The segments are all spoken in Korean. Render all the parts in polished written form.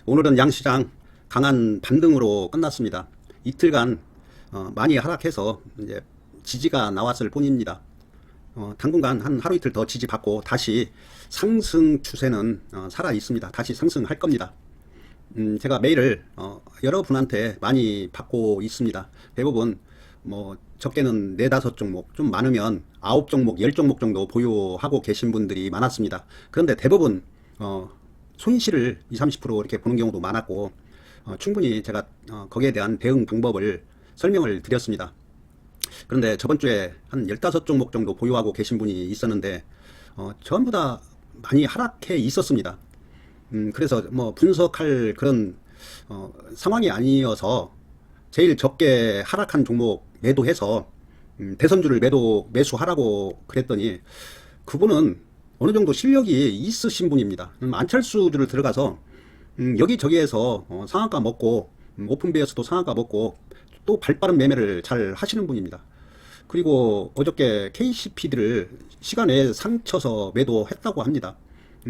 오늘은 양시장 강한 반등으로 끝났습니다. 이틀간 많이 하락해서 이제 지지가 나왔을 뿐입니다. 당분간 한 하루 이틀 더 지지받고 다시 상승 추세는 살아 있습니다. 다시 상승할 겁니다. 제가 메일을 여러분한테 많이 받고 있습니다. 대부분 뭐 적게는 4-5 종목, 좀 많으면 9종목, 10종목 정도 보유하고 계신 분들이 많았습니다. 그런데 대부분 손실을 20-30% 이렇게 보는 경우도 많았고, 충분히 제가 거기에 대한 대응 방법을 설명을 드렸습니다. 그런데 저번 주에 한 15종목 정도 보유하고 계신 분이 있었는데 전부 다 많이 하락해 있었습니다. 그래서 뭐 분석할 그런 상황이 아니어서 제일 적게 하락한 종목 매도해서 대선주를 매수하라고 그랬더니, 그분은 어느 정도 실력이 있으신 분입니다. 안철수주를 들어가서 여기저기에서 상한가 먹고, 오픈베어스도 상한가 먹고, 또 발빠른 매매를 잘 하시는 분입니다. 그리고 어저께 KCPD를 시간에 상쳐서 매도했다고 합니다.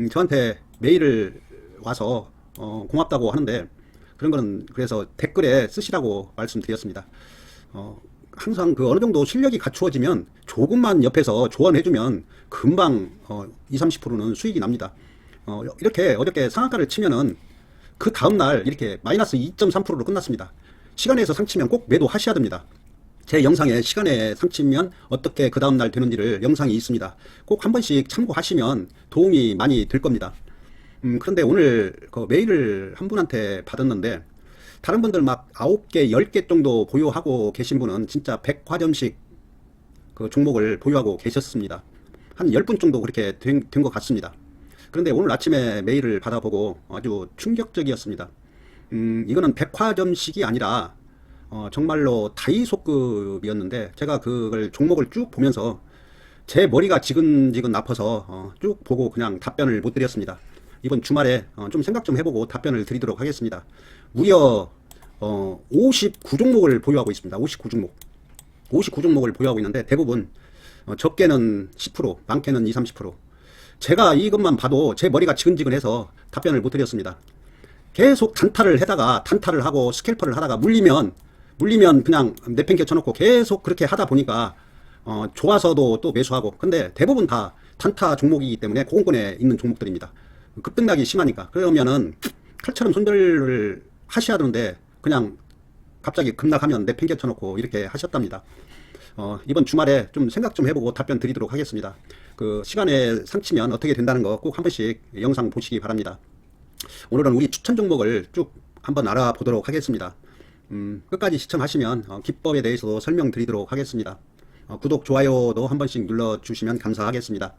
저한테 메일을 와서 고맙다고 하는데, 그런 거는 그래서 댓글에 쓰시라고 말씀드렸습니다. 항상 그 어느 정도 실력이 갖추어지면 조금만 옆에서 조언해주면 금방 20-30%는 수익이 납니다. 이렇게 어저께 상한가를 치면은 그 다음날 이렇게 마이너스 2.3%로 끝났습니다. 시간에서 상치면 꼭 매도하셔야 됩니다. 제 영상에 시간에 상치면 어떻게 그 다음날 되는지를 영상이 있습니다. 꼭 한 번씩 참고하시면 도움이 많이 될 겁니다. 그런데 오늘 그 메일을 한 분한테 받았는데, 다른 분들 막 9개, 10개 정도 보유하고 계신 분은 진짜 100화점씩 그 종목을 보유하고 계셨습니다. 한 10분 정도 그렇게 된 것 같습니다. 그런데 오늘 아침에 메일을 받아보고 아주 충격적이었습니다. 이거는 100화점씩이 아니라 정말로 다이소급이었는데, 제가 그걸 종목을 쭉 보면서 제 머리가 지근지근 아파서 쭉 보고 그냥 답변을 못 드렸습니다. 이번 주말에 좀 생각 좀 해보고 답변을 드리도록 하겠습니다. 무려 59종목을 보유하고 있습니다. 59종목을 보유하고 있는데, 대부분 적게는 10%, 많게는 20-30%. 제가 이것만 봐도 제 머리가 지근지근해서 답변을 못 드렸습니다. 계속 단타를 하고 스캘퍼를 하다가 물리면 그냥 내팽개 쳐놓고 계속 그렇게 하다 보니까 좋아서도 또 매수하고. 근데 대부분 다 단타 종목이기 때문에 고공권에 있는 종목들입니다. 급등락이 심하니까. 그러면은 칼처럼 손절을 하셔야 되는데 그냥 갑자기 급락하면 내팽개 쳐놓고 이렇게 하셨답니다. 이번 주말에 좀 생각 좀 해보고 답변 드리도록 하겠습니다. 그 시간에 상치면 어떻게 된다는 거 꼭 한 번씩 영상 보시기 바랍니다. 오늘은 우리 추천 종목을 쭉 한번 알아보도록 하겠습니다. 끝까지 시청하시면 기법에 대해서도 설명드리도록 하겠습니다. 구독, 좋아요도 한 번씩 눌러주시면 감사하겠습니다.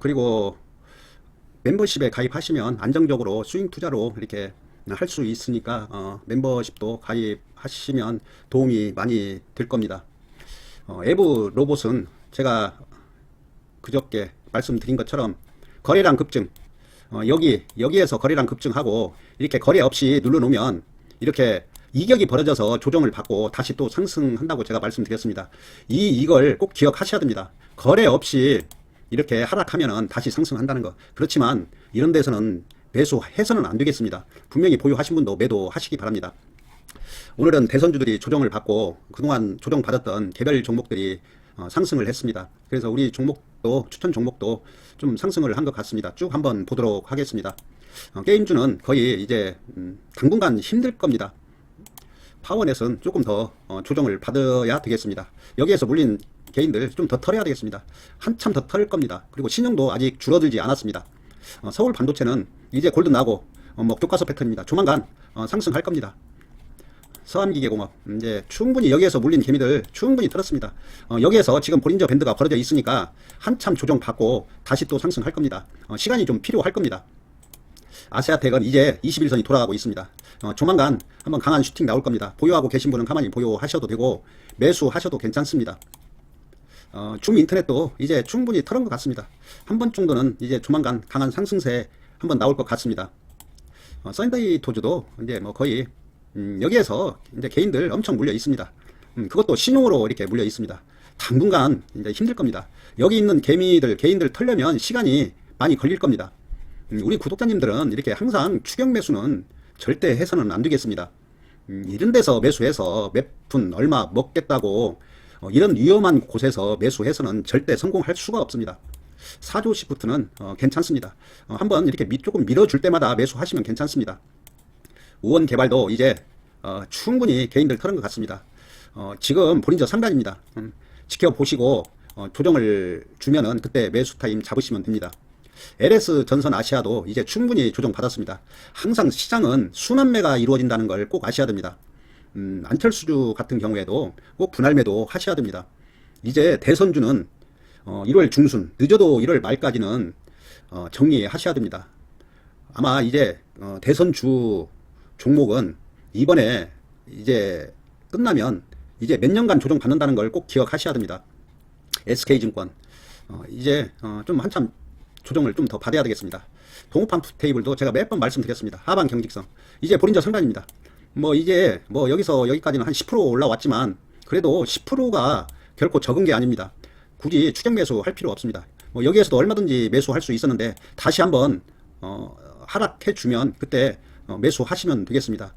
그리고 멤버십에 가입하시면 안정적으로 스윙 투자로 이렇게 할 수 있으니까 멤버십도 가입하시면 도움이 많이 될 겁니다. 에브 로봇은 제가 그저께 말씀드린 것처럼 거래량 급증, 여기에서 거래량 급증하고 이렇게 거래 없이 눌러놓으면 이렇게 이격이 벌어져서 조정을 받고 다시 또 상승한다고 제가 말씀드렸습니다. 이걸 꼭 기억하셔야 됩니다. 거래 없이 이렇게 하락하면은 다시 상승한다는 거. 그렇지만 이런 데서는 매수해서는 안 되겠습니다. 분명히 보유하신 분도 매도하시기 바랍니다. 오늘은 대선주들이 조정을 받고 그동안 조정받았던 개별 종목들이 상승을 했습니다. 그래서 우리 종목도, 추천 종목도 좀 상승을 한 것 같습니다. 쭉 한번 보도록 하겠습니다. 게임주는 거의 이제 당분간 힘들 겁니다. 파워넷은 조금 더 조정을 받아야 되겠습니다. 여기에서 물린 개인들 좀 더 털어야 되겠습니다. 한참 더 털 겁니다. 그리고 신용도 아직 줄어들지 않았습니다. 서울 반도체는 이제 골드 나고 뭐 교과서 패턴입니다. 조만간 상승할 겁니다. 서암기계공업 이제 충분히 여기에서 물린 개미들 충분히 털었습니다. 여기에서 지금 볼린저 밴드가 벌어져 있으니까 한참 조정받고 다시 또 상승할 겁니다. 시간이 좀 필요할 겁니다. 아세아텍은 이제 21선이 돌아가고 있습니다. 조만간 한번 강한 슈팅 나올 겁니다. 보유하고 계신 분은 가만히 보유하셔도 되고 매수하셔도 괜찮습니다. 줌 인터넷도 이제 충분히 털은 것 같습니다. 한 번 정도는 이제 조만간 강한 상승세 한번 나올 것 같습니다. 썬데이 토즈도 이제 뭐 거의 여기에서 이제 개인들 엄청 물려 있습니다. 그것도 신용으로 이렇게 물려 있습니다. 당분간 이제 힘들 겁니다. 여기 있는 개인들 털려면 시간이 많이 걸릴 겁니다. 우리 구독자님들은 이렇게 항상 추격 매수는 절대 해서는 안 되겠습니다. 이런 데서 매수해서 몇 푼 얼마 먹겠다고 이런 위험한 곳에서 매수해서는 절대 성공할 수가 없습니다. 4조 시프트는 괜찮습니다. 한번 이렇게 조금 밀어줄 때마다 매수하시면 괜찮습니다. 우원 개발도 이제 충분히 개인들 털은 것 같습니다. 지금 볼린저 상단입니다. 지켜보시고 조정을 주면은 그때 매수 타임 잡으시면 됩니다. LS 전선 아시아도 이제 충분히 조정 받았습니다. 항상 시장은 순환매가 이루어진다는 걸 꼭 아셔야 됩니다. 안철수주 같은 경우에도 꼭 분할매도 하셔야 됩니다. 이제 대선주는 1월 중순, 늦어도 1월 말까지는 정리하셔야 됩니다. 아마 이제 대선주 종목은 이번에 이제 끝나면 이제 몇 년간 조정 받는다는 걸 꼭 기억하셔야 됩니다. SK증권 이제 좀 한참 조정을 좀 더 받아야 되겠습니다. 동호판 테이블도 제가 몇 번 말씀드렸습니다. 하방 경직성 이제 볼린저 상단입니다. 뭐 이제 뭐 여기서 여기까지는 한 10% 올라왔지만 그래도 10%가 결코 적은 게 아닙니다. 굳이 추격 매수 할 필요 없습니다. 뭐 여기에서도 얼마든지 매수할 수 있었는데 다시 한번 하락해 주면 그때 매수하시면 되겠습니다.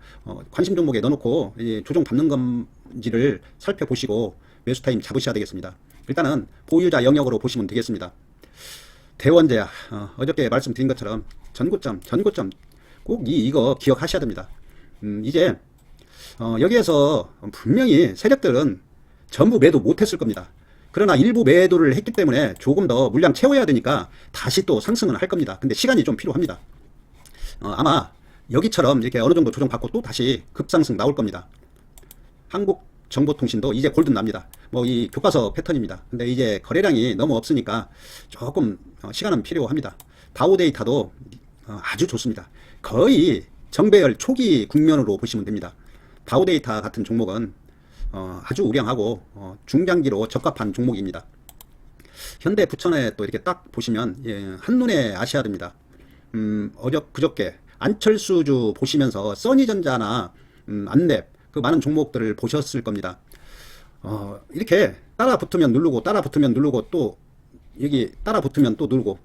관심 종목에 넣어놓고 조정 받는 건지를 살펴보시고 매수 타임 잡으셔야 되겠습니다. 일단은 보유자 영역으로 보시면 되겠습니다. 대원제약 어저께 말씀드린 것처럼 전고점 꼭 이거 기억하셔야 됩니다. 이제 여기에서 분명히 세력들은 전부 매도 못했을 겁니다. 그러나 일부 매도를 했기 때문에 조금 더 물량 채워야 되니까 다시 또 상승은 할 겁니다. 근데 시간이 좀 필요합니다. 아마 여기처럼 이렇게 어느 정도 조정받고 또 다시 급상승 나올 겁니다. 한국정보통신도 이제 골든 납니다. 뭐 이 교과서 패턴입니다. 근데 이제 거래량이 너무 없으니까 조금 시간은 필요합니다. 다우데이터도 아주 좋습니다. 거의 정배열 초기 국면으로 보시면 됩니다. 다우데이터 같은 종목은 아주 우량하고 중장기로 적합한 종목입니다. 현대 부천에 또 이렇게 딱 보시면 한눈에 아셔야 됩니다. 그저께 안철수주 보시면서 써니전자나 안랩 그 많은 종목들을 보셨을 겁니다. 이렇게 따라 붙으면 누르고 또 여기 따라 붙으면 또 누르고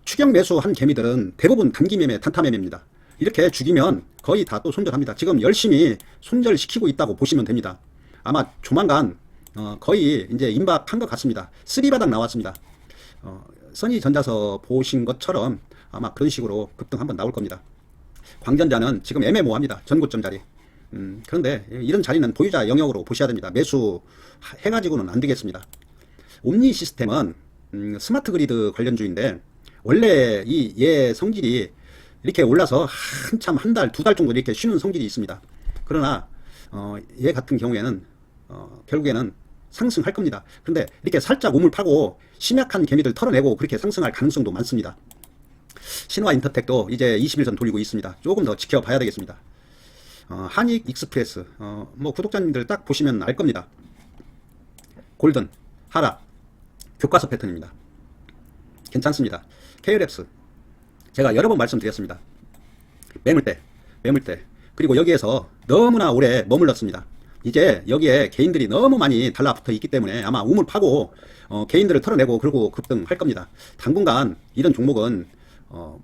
추격 매수한 개미들은 대부분 단기 매매 단타 매매입니다. 이렇게 죽이면 거의 다 또 손절합니다. 지금 열심히 손절시키고 있다고 보시면 됩니다. 아마 조만간 거의 이제 임박한 것 같습니다. 3바닥 나왔습니다. 써니전자서 보신 것처럼 아마 그런 식으로 급등 한번 나올 겁니다. 광전자는 지금 애매모호합니다. 전고점 자리. 그런데 이런 자리는 보유자 영역으로 보셔야 됩니다. 매수 해가지고는 안 되겠습니다. 옴니 시스템은 스마트 그리드 관련주인데 원래 얘 성질이 이렇게 올라서 한참 한 달, 두 달 정도 이렇게 쉬는 성질이 있습니다. 그러나 얘 같은 경우에는 결국에는 상승할 겁니다. 그런데 이렇게 살짝 우물 파고 심약한 개미들 털어내고 그렇게 상승할 가능성도 많습니다. 신화인터텍도 이제 21선 돌리고 있습니다. 조금 더 지켜봐야 되겠습니다. 한익 익스프레스 뭐 구독자님들 딱 보시면 알 겁니다. 골든 하락 교과서 패턴입니다. 괜찮습니다. KLX 제가 여러 번 말씀드렸습니다. 매물대 그리고 여기에서 너무나 오래 머물렀습니다. 이제 여기에 개인들이 너무 많이 달라붙어 있기 때문에 아마 우물 파고 개인들을 털어내고 그러고 급등할 겁니다. 당분간 이런 종목은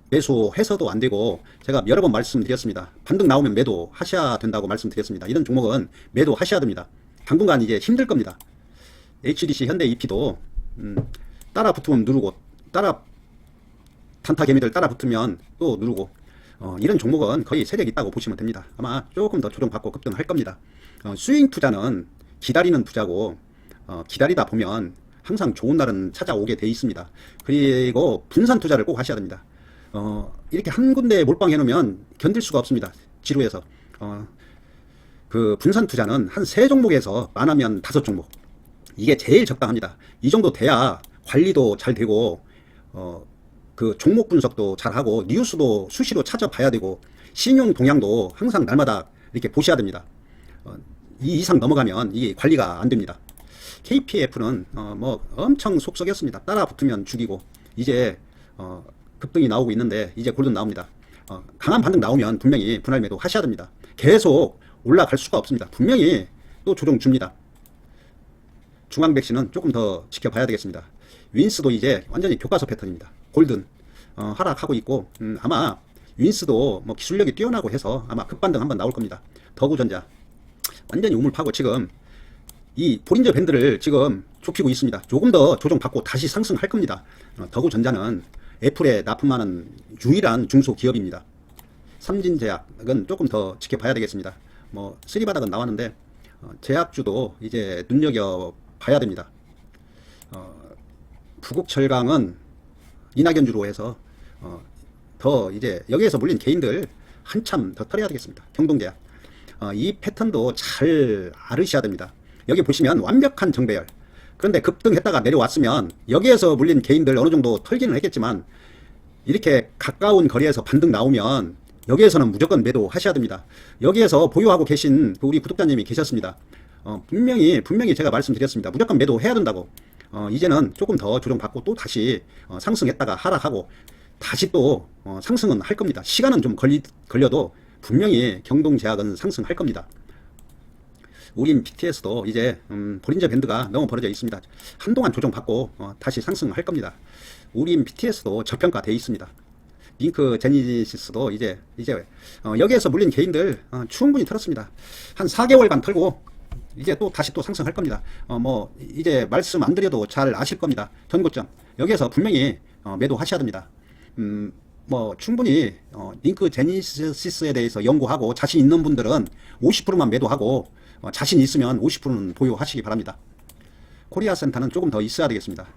매수해서도 안 되고 제가 여러 번 말씀드렸습니다. 반등 나오면 매도 하셔야 된다고 말씀드렸습니다. 이런 종목은 매도 하셔야 됩니다. 당분간 이제 힘들 겁니다. HDC 현대 EP도 따라 붙으면 누르고 단타 개미들 따라 붙으면 또 누르고 이런 종목은 거의 세력 있다고 보시면 됩니다. 아마 조금 더 조정받고 급등할 겁니다. 스윙 투자는 기다리는 투자고 기다리다 보면 항상 좋은 날은 찾아오게 돼 있습니다. 그리고 분산 투자를 꼭 하셔야 됩니다. 이렇게 한 군데에 몰빵해 놓으면 견딜 수가 없습니다. 지루해서. 그 분산 투자는 한 3종목에서 많으면 5종목. 이게 제일 적당합니다. 이 정도 돼야 관리도 잘 되고 그 종목 분석도 잘하고 뉴스도 수시로 찾아봐야 되고 신용 동향도 항상 날마다 이렇게 보셔야 됩니다. 이 이상 넘어가면 이게 관리가 안 됩니다. KPF는 뭐 엄청 속썩였습니다. 따라 붙으면 죽이고 이제 급등이 나오고 있는데 이제 골든 나옵니다. 강한 반등 나오면 분명히 분할매도 하셔야 됩니다. 계속 올라갈 수가 없습니다. 분명히 또 조정 줍니다. 중앙백신은 조금 더 지켜봐야 되겠습니다. 윈스도 이제 완전히 교과서 패턴입니다. 골든 하락하고 있고 아마 윈스도 뭐 기술력이 뛰어나고 해서 아마 급반등 한번 나올 겁니다. 더구전자 완전히 우물파고 지금 이 볼린저 밴드를 지금 좁히고 있습니다. 조금 더 조정받고 다시 상승할 겁니다. 더구전자는 애플에 납품하는 유일한 중소기업입니다. 삼진제약은 조금 더 지켜봐야 되겠습니다. 뭐 쓰리바닥은 나왔는데 제약주도 이제 눈여겨봐야 됩니다. 부국철강은 이낙연주로 해서 더 이제 여기에서 물린 개인들 한참 더 털어야 되겠습니다. 경동제약 이 패턴도 잘 알으셔야 됩니다. 여기 보시면 완벽한 정배열. 그런데 급등했다가 내려왔으면 여기에서 물린 개인들 어느 정도 털기는 했겠지만 이렇게 가까운 거리에서 반등 나오면 여기에서는 무조건 매도 하셔야 됩니다. 여기에서 보유하고 계신 우리 구독자님이 계셨습니다. 분명히 제가 말씀드렸습니다. 무조건 매도해야 된다고. 이제는 조금 더 조정받고 또 다시 상승했다가 하락하고 다시 또 상승은 할 겁니다. 시간은 좀 걸려도 분명히 경동제약은 상승할 겁니다. 우린 BTS도 이제 볼린저 밴드가 너무 벌어져 있습니다. 한동안 조정받고 다시 상승할 겁니다. 우린 BTS도 저평가되어 있습니다. 링크 제니시스도 이제 여기에서 물린 개인들 충분히 털었습니다. 한 4개월간 털고 이제 또 다시 또 상승할 겁니다. 뭐 이제 말씀 안 드려도 잘 아실 겁니다. 전고점 여기에서 분명히 매도하셔야 됩니다. 뭐 충분히 링크 제니시스에 대해서 연구하고 자신 있는 분들은 50%만 매도하고 자신 있으면 50%는 보유하시기 바랍니다. 코리아센터는 조금 더 있어야 되겠습니다.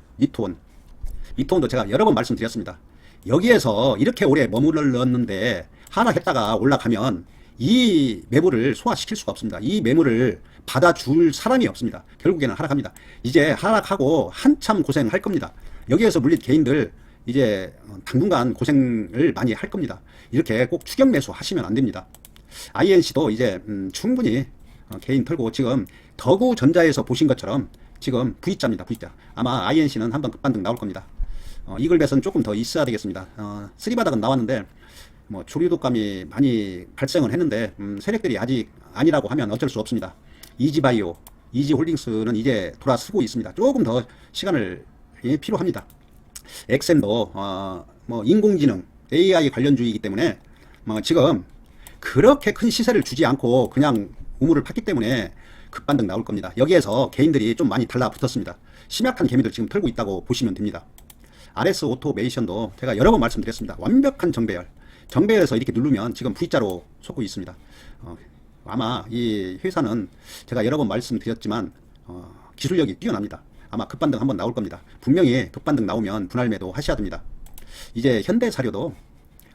미톤도 제가 여러 번 말씀드렸습니다. 여기에서 이렇게 오래 머물렀는데 하락했다가 올라가면 이 매물을 소화시킬 수가 없습니다. 이 매물을 받아줄 사람이 없습니다. 결국에는 하락합니다. 이제 하락하고 한참 고생할 겁니다. 여기에서 물린 개인들 이제 당분간 고생을 많이 할 겁니다. 이렇게 꼭 추격 매수 하시면 안 됩니다. INC도 이제 충분히 개인 털고 지금 더구전자에서 보신 것처럼 지금 V자입니다. V자. 아마 INC는 한번 급반등 나올 겁니다. 이글벳은 조금 더 있어야 되겠습니다. 쓰리바닥은 나왔는데 뭐 조류독감이 많이 발생을 했는데 세력들이 아직 아니라고 하면 어쩔 수 없습니다. 이지바이오, 이지홀딩스는 이제 돌아서고 있습니다. 조금 더 시간을 필요합니다. 엑센도 뭐 인공지능 AI 관련주이기 때문에 지금 그렇게 큰 시세를 주지 않고 그냥 우물을 팠기 때문에 급반등 나올 겁니다. 여기에서 개인들이 좀 많이 달라붙었습니다. 심약한 개미들 지금 털고 있다고 보시면 됩니다. RS 오토메이션도 제가 여러 번 말씀드렸습니다. 완벽한 정배열에서 이렇게 누르면 지금 V자로 솟고 있습니다. 아마 이 회사는 제가 여러 번 말씀드렸지만 기술력이 뛰어납니다. 아마 급반등 한번 나올 겁니다. 분명히 급반등 나오면 분할 매도 하셔야 됩니다. 이제 현대사료도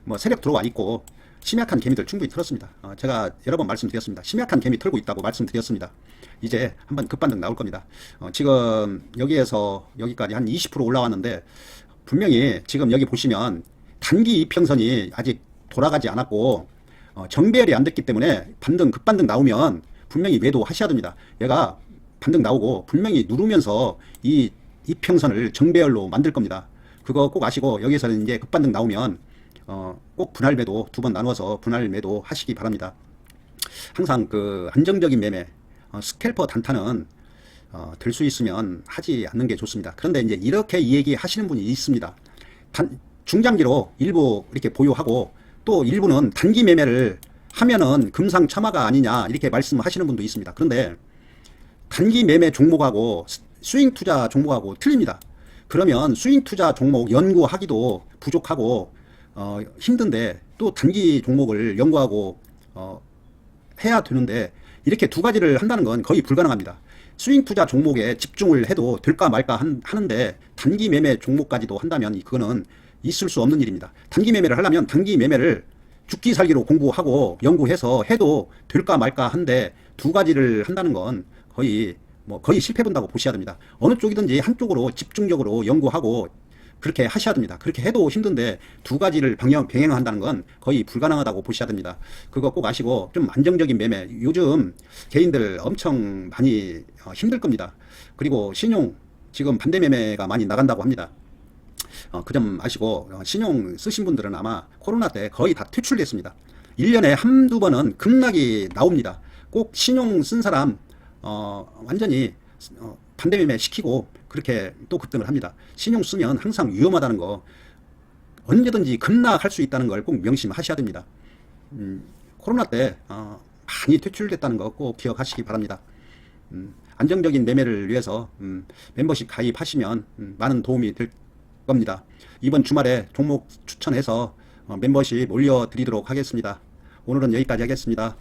뭐 세력 들어와 있고 심약한 개미들 충분히 털었습니다. 제가 여러 번 말씀드렸습니다. 심약한 개미 털고 있다고 말씀드렸습니다. 이제 한번 급반등 나올 겁니다. 지금 여기에서 여기까지 한 20% 올라왔는데 분명히 지금 여기 보시면 단기 이평선이 아직 돌아가지 않았고 정배열이 안 됐기 때문에 급반등 나오면 분명히 매도 하셔야 됩니다. 얘가 반등 나오고 분명히 누르면서 이 이평선을 정배열로 만들 겁니다. 그거 꼭 아시고 여기서는 이제 급반등 나오면 꼭 분할 매도 2번 나눠서 분할 매도 하시기 바랍니다. 항상 그 안정적인 매매 스캘퍼 단타는 들 수 있으면 하지 않는 게 좋습니다. 그런데 이제 이렇게 이 얘기 하시는 분이 있습니다. 중장기로 일부 이렇게 보유하고 또 일부는 단기 매매를 하면은 금상첨화가 아니냐 이렇게 말씀하시는 분도 있습니다. 그런데 단기 매매 종목하고 스윙 투자 종목하고 틀립니다. 그러면 스윙 투자 종목 연구하기도 부족하고 힘든데 또 단기 종목을 연구하고 해야 되는데 이렇게 두 가지를 한다는 건 거의 불가능합니다. 스윙 투자 종목에 집중을 해도 될까 말까 하는데 단기 매매 종목까지도 한다면 그거는 있을 수 없는 일입니다. 단기 매매를 하려면 단기 매매를 죽기 살기로 공부하고 연구해서 해도 될까 말까 한데 두 가지를 한다는 건 거의 실패 본다고 보셔야 됩니다. 어느 쪽이든지 한쪽으로 집중적으로 연구하고 그렇게 하셔야 됩니다. 그렇게 해도 힘든데 두 가지를 병행한다는 건 거의 불가능하다고 보셔야 됩니다. 그거 꼭 아시고 좀 안정적인 매매. 요즘 개인들 엄청 많이 힘들 겁니다. 그리고 신용 지금 반대 매매가 많이 나간다고 합니다. 그 점 아시고 신용 쓰신 분들은 아마 코로나 때 거의 다 퇴출됐습니다. 1년에 한두 번은 급락이 나옵니다. 꼭 신용 쓴 사람 완전히 반대 매매 시키고 그렇게 또 급등을 합니다. 신용 쓰면 항상 위험하다는 거 언제든지 급락할 수 있다는 걸 꼭 명심하셔야 됩니다. 코로나 때 많이 퇴출됐다는 거 꼭 기억하시기 바랍니다. 안정적인 매매를 위해서 멤버십 가입하시면 많은 도움이 될 겁니다. 이번 주말에 종목 추천해서 멤버십 올려드리도록 하겠습니다. 오늘은 여기까지 하겠습니다.